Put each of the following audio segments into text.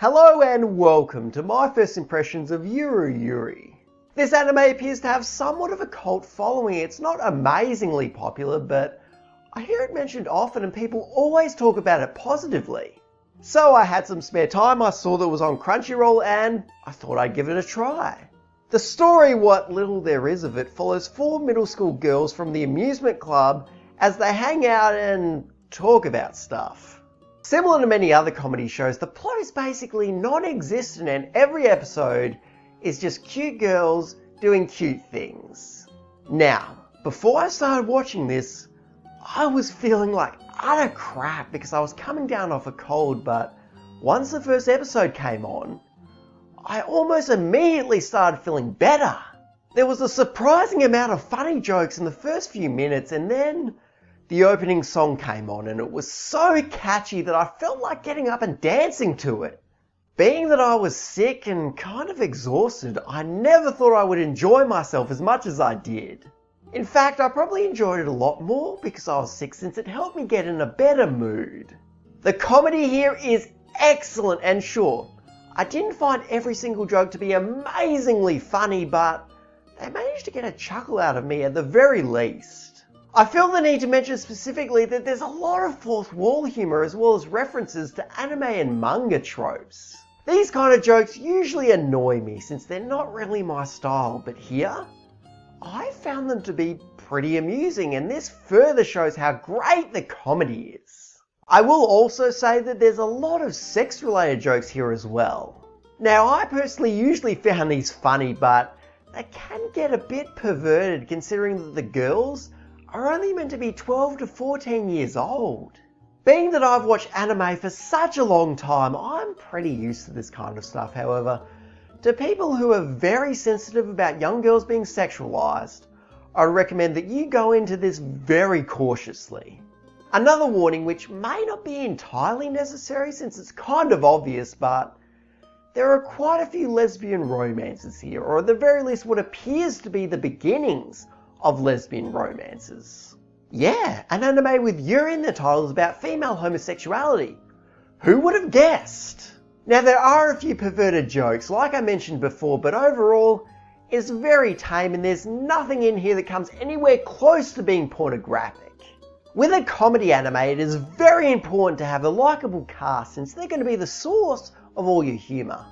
Hello and welcome to my first impressions of YuruYuri. This anime appears to have somewhat of a cult following. It's not amazingly popular, but I hear it mentioned often and people always talk about it positively. So I had some spare time, I saw that it was on Crunchyroll and I thought I'd give it a try. The story, what little there is of it, follows 4 middle school girls from the amusement club as they hang out and talk about stuff. Similar to many other comedy shows, the plot is basically non-existent and every episode is just cute girls doing cute things. Now, before I started watching this, I was feeling like utter crap because I was coming down off a cold, but once the first episode came on, I almost immediately started feeling better. There was a surprising amount of funny jokes in the first few minutes, and then the opening song came on and it was so catchy that I felt like getting up and dancing to it. Being that I was sick and kind of exhausted, I never thought I would enjoy myself as much as I did. In fact, I probably enjoyed it a lot more because I was sick, since it helped me get in a better mood. The comedy here is excellent, and sure, I didn't find every single joke to be amazingly funny, but they managed to get a chuckle out of me at the very least. I feel the need to mention specifically that there's a lot of fourth wall humour as well as references to anime and manga tropes. These kind of jokes usually annoy me since they're not really my style, but here, I found them to be pretty amusing, and this further shows how great the comedy is. I will also say that there's a lot of sex related jokes here as well. Now, I personally usually found these funny, but they can get a bit perverted considering that the girls are only meant to be 12 to 14 years old. Being that I've watched anime for such a long time, I'm pretty used to this kind of stuff. However, to people who are very sensitive about young girls being sexualized, I recommend that you go into this very cautiously. Another warning, which may not be entirely necessary since it's kind of obvious, but there are quite a few lesbian romances here, or at the very least what appears to be the beginnings of lesbian romances. Yeah, an anime with Yuri in the title is about female homosexuality. Who would have guessed? Now, there are a few perverted jokes, like I mentioned before, but overall, it's very tame and there's nothing in here that comes anywhere close to being pornographic. With a comedy anime, it is very important to have a likeable cast since they're going to be the source of all your humour.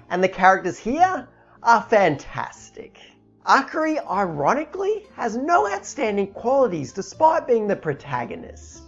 And the characters here are fantastic. Akari, ironically, has no outstanding qualities despite being the protagonist.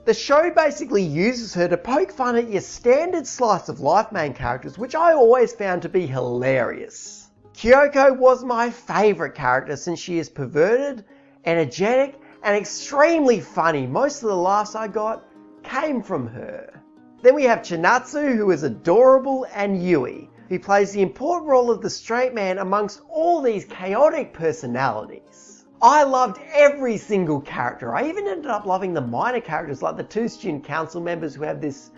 The show basically uses her to poke fun at your standard slice of life main characters, which I always found to be hilarious. Kyoko was my favourite character since she is perverted, energetic, and extremely funny. Most of the laughs I got came from her. Then we have Chinatsu, who is adorable, and Yui, who plays the important role of the straight man amongst all these chaotic personalities. I loved every single character. I even ended up loving the minor characters like the 2 student council members who have this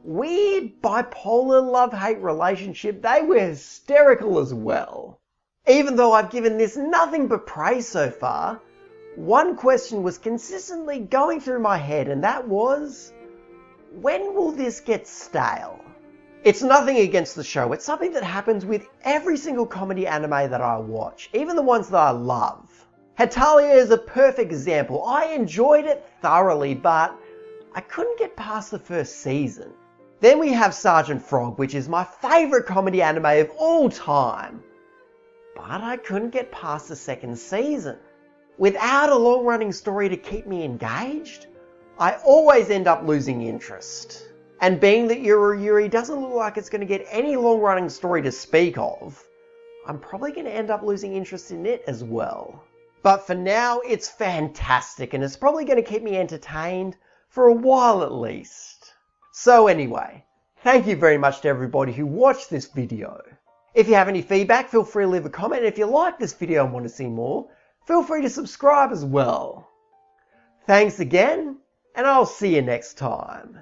weird bipolar love-hate relationship. They were hysterical as well. Even though I've given this nothing but praise so far, one question was consistently going through my head, and that was, when will this get stale? It's nothing against the show, it's something that happens with every single comedy anime that I watch, even the ones that I love. Hetalia is a perfect example. I enjoyed it thoroughly, but I couldn't get past the first season. Then we have Sergeant Frog, which is my favourite comedy anime of all time, but I couldn't get past the second season. Without a long-running story to keep me engaged, I always end up losing interest. And being that YuruYuri doesn't look like it's going to get any long-running story to speak of, I'm probably going to end up losing interest in it as well. But for now, it's fantastic and it's probably going to keep me entertained for a while at least. So anyway, thank you very much to everybody who watched this video. If you have any feedback, feel free to leave a comment. If you like this video and want to see more, feel free to subscribe as well. Thanks again, and I'll see you next time.